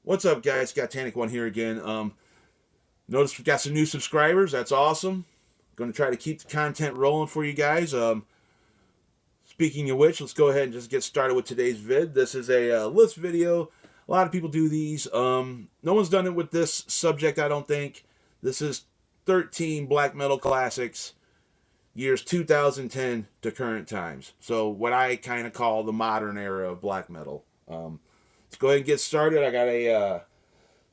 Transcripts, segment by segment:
What's up, guys? Got Satanic One here again. Notice we've got some new subscribers. That's awesome. Going to try to keep the content rolling for you guys. Speaking of which, let's go ahead and just get started with today's vid. This is a list video. A lot of people do these. No one's done it with this subject, I don't think. This is 13 black metal classics, years 2010 to current times. So what I kind of call the modern era of black metal. Let's go ahead and get started. I got a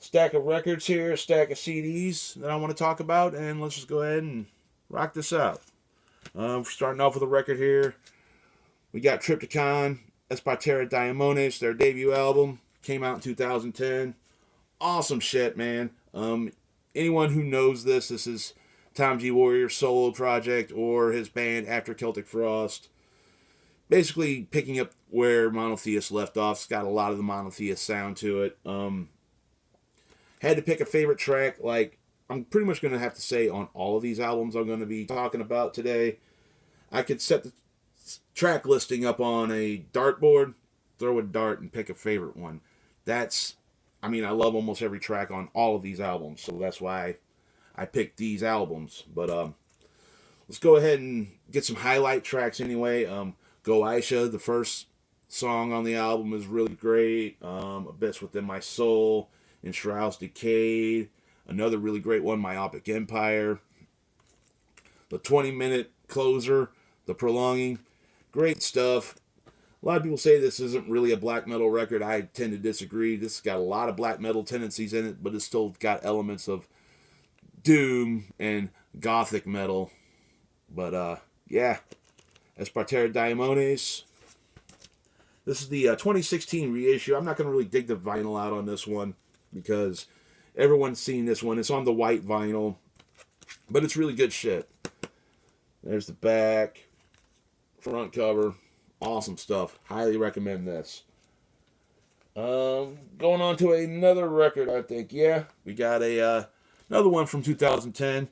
stack of records here, a stack of CDs that I want to talk about, and let's just go ahead and rock this out. Starting off with a record here. We got Trypticon, Espartera Diamones, their debut album. Came out in 2010. Awesome shit, man. Anyone who knows this is Tom G. Warrior's solo project or his band After Celtic Frost. Basically picking up where Monotheist left off. It's got a lot of the Monotheist sound to it. Had to pick a favorite track. Like, I'm pretty much going to have to say on all of these albums I'm going to be talking about today. I could set the track listing up on a dartboard, throw a dart, and pick a favorite one. I love almost every track on all of these albums, so that's why I picked these albums. But let's go ahead and get some highlight tracks anyway. Go Aisha, the first song on the album, is really great. Abyss Within My Soul, Enshrouds Decayed, another really great one, Myopic Empire. The 20-minute closer, The Prolonging, great stuff. A lot of people say this isn't really a black metal record. I tend to disagree. This has got a lot of black metal tendencies in it, but it's still got elements of doom and gothic metal. But yeah, Espartera Diamones. This is the 2016 reissue. I'm not going to really dig the vinyl out on this one because everyone's seen this one. It's on the white vinyl, but it's really good shit. There's the back, front cover. Awesome stuff. Highly recommend this. Going on to another record, I think. Yeah, we got another one from 2010.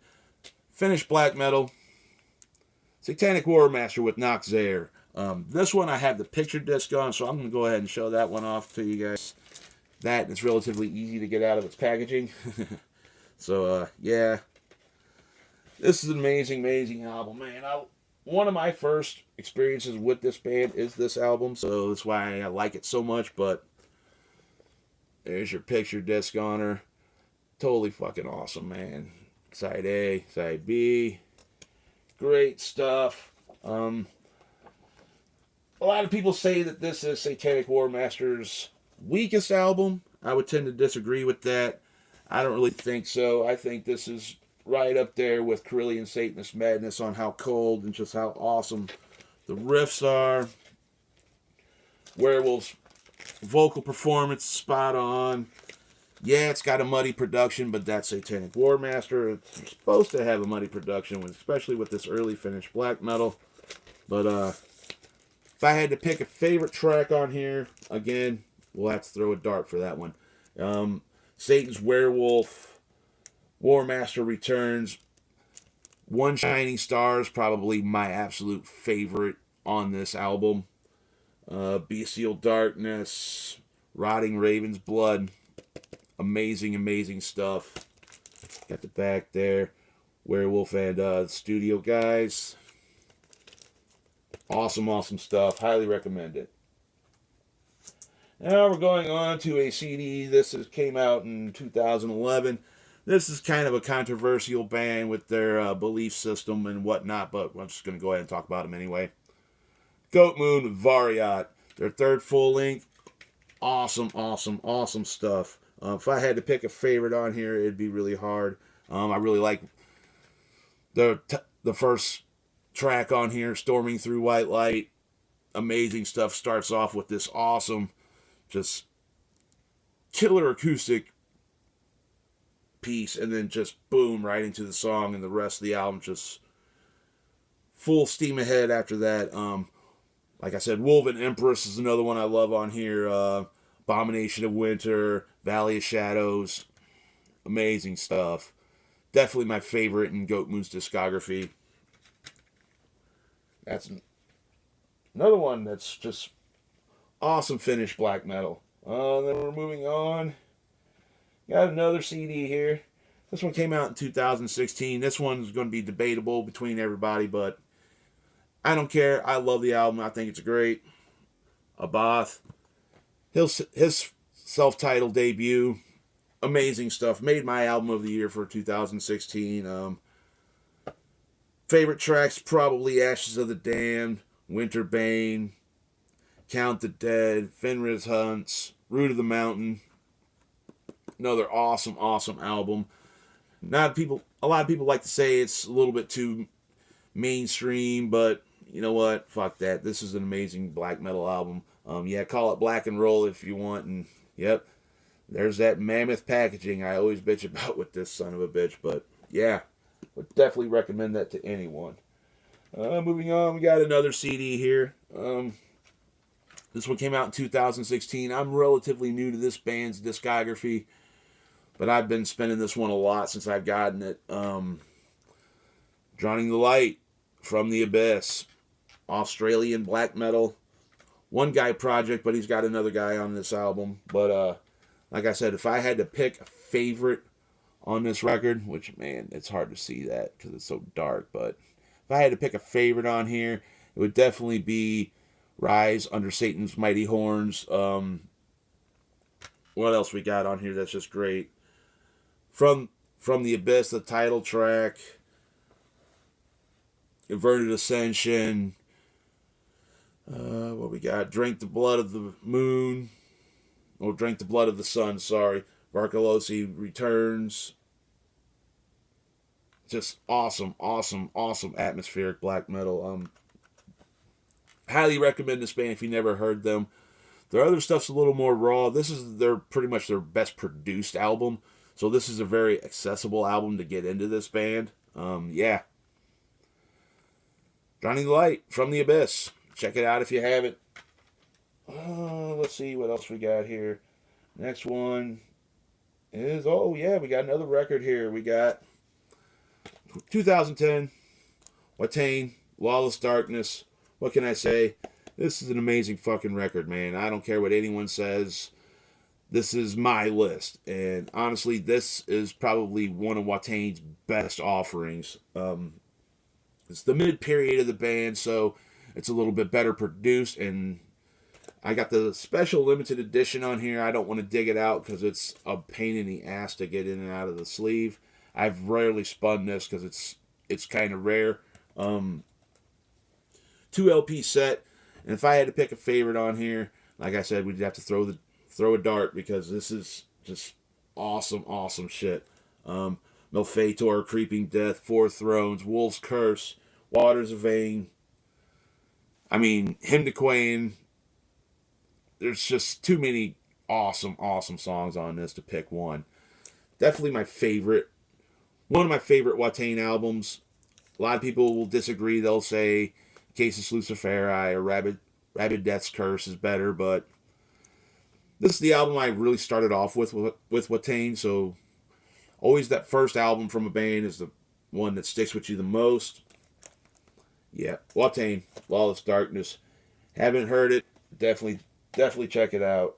Finnish black metal. Satanic Warmaster with Nox Air. This one I have the picture disc on, so I'm going to go ahead and show that one off to you guys. That is relatively easy to get out of its packaging. So, yeah. This is an amazing, amazing album, man. One of my first experiences with this band is this album, so that's why I like it so much, but there's your picture disc on her. Totally fucking awesome, man. Side A, side B. Great stuff. A lot of people say that this is Satanic Warmaster's weakest album. I would tend to disagree with that. I don't really think so. I think this is right up there with Carillion Satanist Madness on how cold and just how awesome the riffs are. Werewolf's vocal performance, spot on. Yeah, it's got a muddy production, but that's Satanic Warmaster. It's supposed to have a muddy production, especially with this early Finnish black metal. But if I had to pick a favorite track on here, again, we'll have to throw a dart for that one. Satan's Werewolf, Warmaster Returns. One Shining Star is probably my absolute favorite on this album. Bestial Darkness, Rotting Raven's Blood. Amazing, amazing stuff. Got the back there. Werewolf and studio guys. Awesome, awesome stuff. Highly recommend it. Now we're going on to a CD. Came out in 2011. This is kind of a controversial band with their belief system and whatnot, but I'm just going to go ahead and talk about them anyway. Goat Moon with Variat, their third full length. Awesome, awesome, awesome stuff. If I had to pick a favorite on here, it'd be really hard. I really like the first track on here, Storming Through White Light. Amazing stuff. Starts off with this awesome, just killer acoustic piece, and then just boom, right into the song, and the rest of the album just full steam ahead after that. Like I said, Woven Empress is another one I love on here. Abomination of Winter, Valley of Shadows. Amazing stuff. Definitely my favorite in Goat Moon's discography. That's another one that's just awesome Finnish black metal. Then we're moving on Got another CD here. This one came out in 2016. This one's going to be debatable between everybody, but I don't care. I love the album. I think it's great. Abath. His self-titled debut. Amazing stuff. Made my album of the year for 2016. Favorite tracks, probably Ashes of the Damned, Winterbane, Count the Dead, Fenris Hunts, Root of the Mountain. Another awesome, awesome album. A lot of people like to say it's a little bit too mainstream, but you know what? Fuck that. This is an amazing black metal album. Yeah, call it black and roll if you want, and yep, there's that mammoth packaging I always bitch about with this son of a bitch, but yeah, would definitely recommend that to anyone. Moving on, we got another CD here. This one came out in 2016. I'm relatively new to this band's discography, but I've been spinning this one a lot since I've gotten it. Drowning the Light, From the Abyss, Australian black metal. One guy project, but he's got another guy on this album. But like I said, if I had to pick a favorite on this record, which, man, it's hard to see that because it's so dark, but if I had to pick a favorite on here, it would definitely be Rise Under Satan's Mighty Horns. What else we got on here that's just great? From the Abyss, the title track, Inverted Ascension. What we got? Drink the Blood of the Moon. Or Drink the Blood of the Sun, sorry. Varkalosi Returns. Just awesome, awesome, awesome atmospheric black metal. Highly recommend this band if you never heard them. Their other stuff's a little more raw. This is pretty much their best produced album. So this is a very accessible album to get into this band. Yeah. Drowning the Light, From the Abyss. Check it out if you haven't. Let's see what else we got here. Next one is, oh yeah, we got another record here. We got 2010, Watain, Lawless Darkness. What can I say? This is an amazing fucking record, man. I don't care what anyone says. This is my list. And honestly, this is probably one of Watain's best offerings. It's the mid-period of the band, so it's a little bit better produced, and I got the special limited edition on here. I don't want to dig it out because it's a pain in the ass to get in and out of the sleeve. I've rarely spun this because it's kind of rare. 2 LP set, and if I had to pick a favorite on here, like I said, we'd have to throw a dart because this is just awesome, awesome shit. Malfeitor, Creeping Death, Four Thrones, Wolf's Curse, Waters of Vain. I mean, Hymn to Quain. There's just too many awesome, awesome songs on this to pick one. Definitely my favorite. One of my favorite Watain albums. A lot of people will disagree. They'll say Casus Luciferi or Rabid Death's Curse is better, but this is the album I really started off with Watain, so always that first album from a band is the one that sticks with you the most. Yeah, Watain, Lawless Darkness. Haven't heard it, definitely check it out.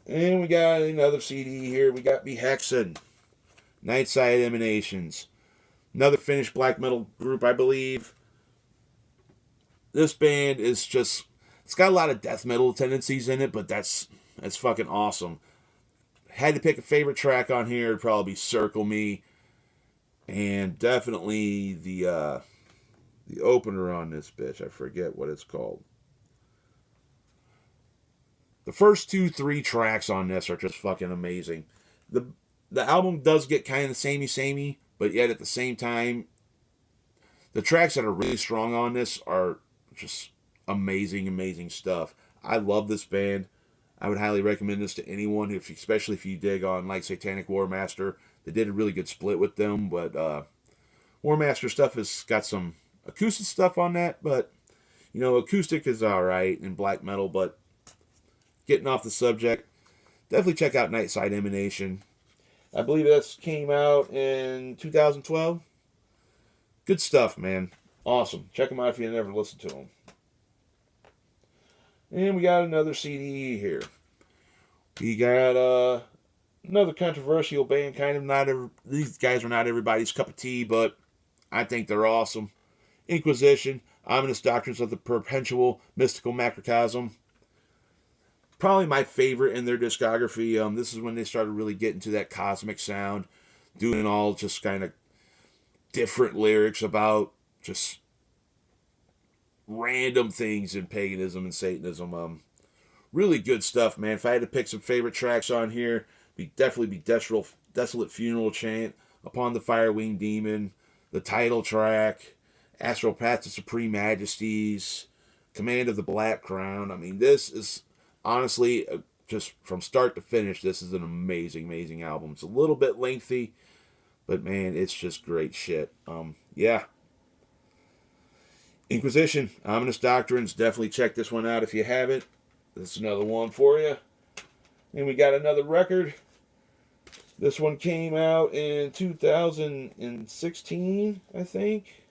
And we got another CD here. We got Hexen, Nightside Emanations. Another Finnish black metal group, I believe. This band is just, it's got a lot of death metal tendencies in it, but that's fucking awesome. Had to pick a favorite track on here, it'd probably be Circle Me. And definitely the opener on this bitch. I forget what it's called. The first 2-3 tracks on this are just fucking amazing. The album does get kind of samey, but yet at the same time, the tracks that are really strong on this are just amazing, amazing stuff. I love this band. I would highly recommend this to anyone, especially if you dig on like Satanic Warmaster. They did a really good split with them, but Warmaster stuff has got some acoustic stuff on that, but you know, acoustic is alright in black metal, but getting off the subject, definitely check out Nightside Emanation. I believe this came out in 2012. Good stuff, man. Awesome. Check them out if you never listened to them. And we got another CD here. We got Another controversial band, kind of not these guys are not everybody's cup of tea, but I think they're awesome. Inquisition, Ominous Doctrines of the Perpetual Mystical Macrocosm. Probably my favorite in their discography. This is when they started really getting to that cosmic sound, doing all just kind of different lyrics about just random things in paganism and Satanism. Really good stuff, man. If I had to pick some favorite tracks on here, definitely be Desolate Funeral Chant, Upon the Firewing Demon, the title track, Astral Path to Supreme Majesties, Command of the Black Crown. I mean, this is honestly, just from start to finish, this is an amazing, amazing album. It's a little bit lengthy, but man, it's just great shit. Yeah. Inquisition, Ominous Doctrines. Definitely check this one out if you haven't. This is another one for you. And we got another record. This one came out in 2016, I think.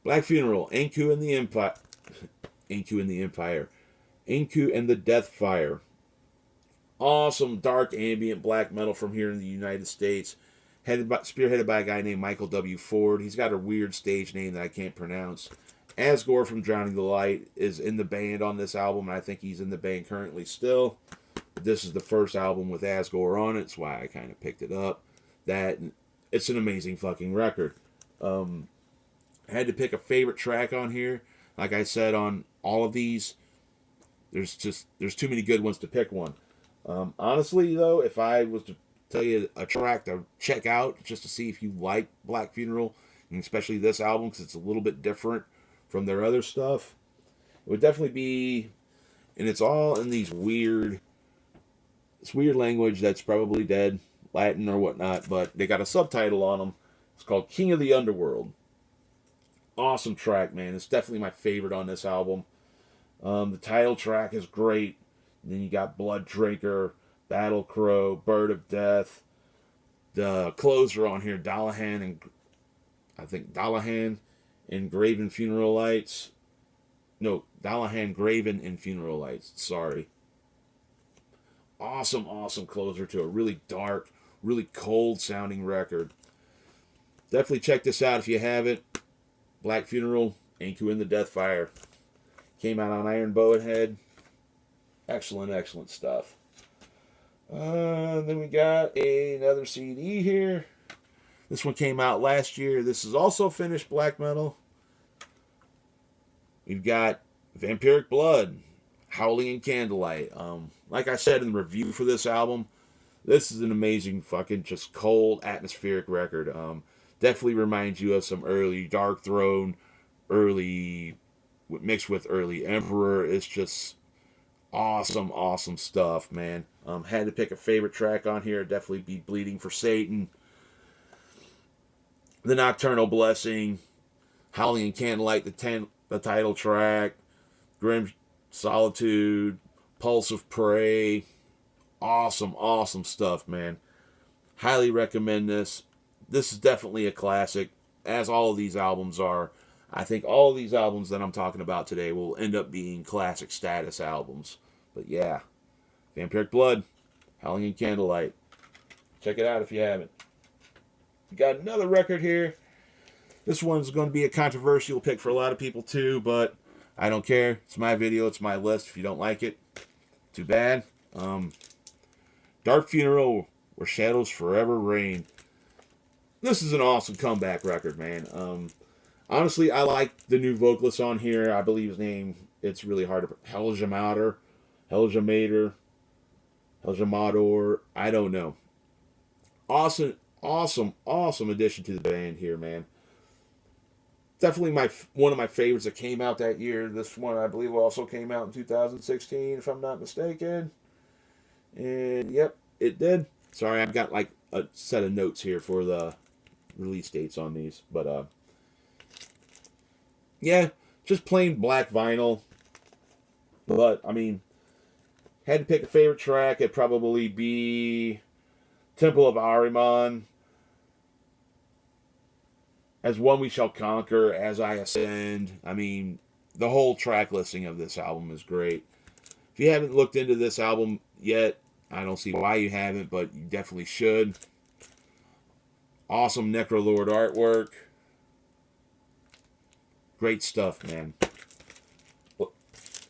Black Funeral, Enku and the Empire. Enku and the Empire. Enku and the Deathfire. Awesome dark ambient black metal from here in the United States. Spearheaded by a guy named Michael W. Ford. He's got a weird stage name that I can't pronounce. Asgore from Drowning the Light is in the band on this album, and I think he's in the band currently still. But this is the first album with Asgore on it. That's why I kind of picked it up. It's an amazing fucking record. I had to pick a favorite track on here. Like I said, on all of these, there's too many good ones to pick one. Honestly, though, if I was to tell you a track to check out just to see if you like Black Funeral, and especially this album because it's a little bit different from their other stuff, it would definitely be, and it's all in this weird language that's probably dead, Latin or whatnot, but they got a subtitle on them. It's called King of the Underworld. Awesome track, man. It's definitely my favorite on this album. The title track is great. And then you got Blood Drinker, Battle Crow, Bird of Death. The closer on here, Dallahan and Graven Funeral Lights. No, Dallahan, Graven, and Funeral Lights. Sorry. Awesome, awesome closer to a really dark, really cold sounding record. Definitely check this out if you haven't. Black Funeral, Enku and the Deathfire. Came out on Iron Bow and Head. Excellent, excellent stuff. Then we got another CD here. This one came out last year. This is also finished black metal. We've got Vampiric Blood, Howling in Candlelight. Like I said in the review for this album, this is an amazing fucking just cold atmospheric record. Definitely reminds you of some early Dark Throne, early mixed with early Emperor. It's just awesome, awesome stuff, man. Had to pick a favorite track on here. Definitely be Bleeding for Satan, The Nocturnal Blessing, Howling in Candlelight, the title track, Grim Solitude, Pulse of Prey. Awesome, awesome stuff, man. Highly recommend this. This is definitely a classic, as all of these albums are. I think all of these albums that I'm talking about today will end up being classic status albums. But yeah, Vampiric Blood, Howling in Candlelight. Check it out if you haven't. We got another record here. This one's going to be a controversial pick for a lot of people too, but I don't care. It's my video. It's my list. If you don't like it, too bad. Dark Funeral, Where Shadows Forever Reign. This is an awesome comeback record, man. Honestly, I like the new vocalist on here. I believe his name, it's really hard to... Helgemator, I don't know. Awesome, awesome, awesome addition to the band here, man. Definitely one of my favorites that came out that year. This one, I believe, also came out in 2016, if I'm not mistaken. And, yep, it did. Sorry, I've got, like, a set of notes here for the release dates on these. But, yeah, just plain black vinyl. But, I mean, had to pick a favorite track. It'd probably be Temple of Ahriman, As One We Shall Conquer, As I Ascend. I mean, the whole track listing of this album is great. If If you haven't looked into this album yet, I don't see why you haven't, but you definitely should. Awesome Necrolord artwork. Great stuff, man.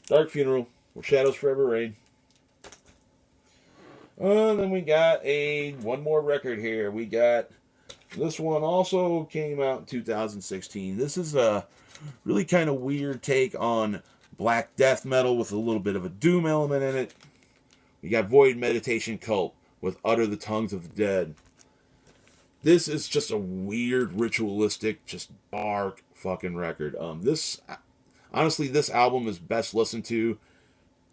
Dark Funeral, Where Shadows Forever Reign. Then we got one more record here. We got, this one also came out in 2016. This is a really kind of weird take on black death metal with a little bit of a doom element in it. We got Void Meditation Cult with Utter the Tongues of the Dead. This is just a weird, ritualistic, just dark fucking record. Honestly, this album is best listened to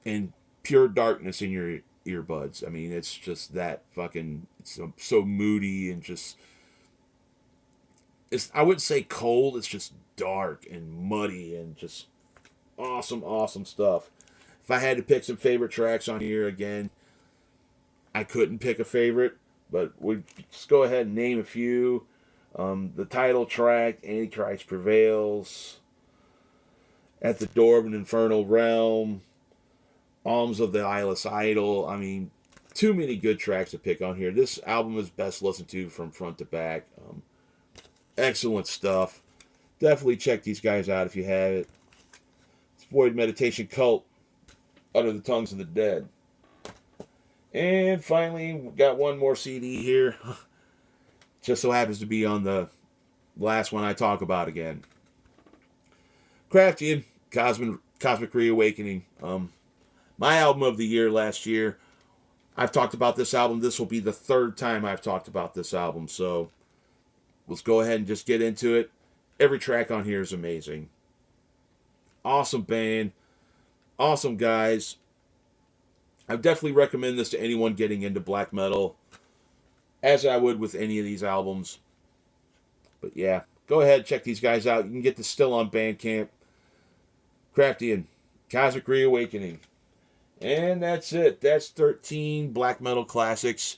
in pure darkness in your earbuds. I mean, it's just that fucking, it's so moody and just, I wouldn't say cold, it's just dark and muddy and just awesome, awesome stuff. If I had to pick some favorite tracks on here, again, I couldn't pick a favorite, but we'll just go ahead and name a few. The title track, Antichrist Prevails, At the Door of an Infernal Realm, Alms of the Eyeless Idol. I mean, too many good tracks to pick on here. This album is best listened to from front to back. Excellent stuff. Definitely check these guys out if you have it. It's Void Meditation Cult, Utter the Tongues of the Dead. And finally, we got one more CD here. Just so happens to be on the last one I talk about again. Craftian, Cosmic Reawakening. My album of the year last year. I've talked about this album. This will be the third time I've talked about this album. So let's go ahead and just get into it. Every track on here is amazing. Awesome band. Awesome guys. I definitely recommend this to anyone getting into black metal, as I would with any of these albums. But yeah, go ahead, check these guys out. You can get this still on Bandcamp. Craftian, Cosmic Reawakening. And that's it. That's 13 black metal classics,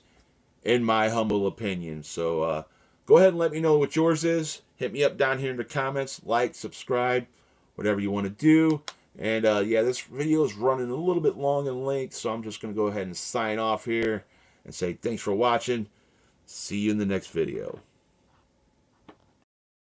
in my humble opinion. So go ahead and let me know what yours is. Hit me up down here in the comments. Like, subscribe, whatever you want to do. And yeah, this video is running a little bit long in length, so I'm just going to go ahead and sign off here and say thanks for watching. See you in the next video.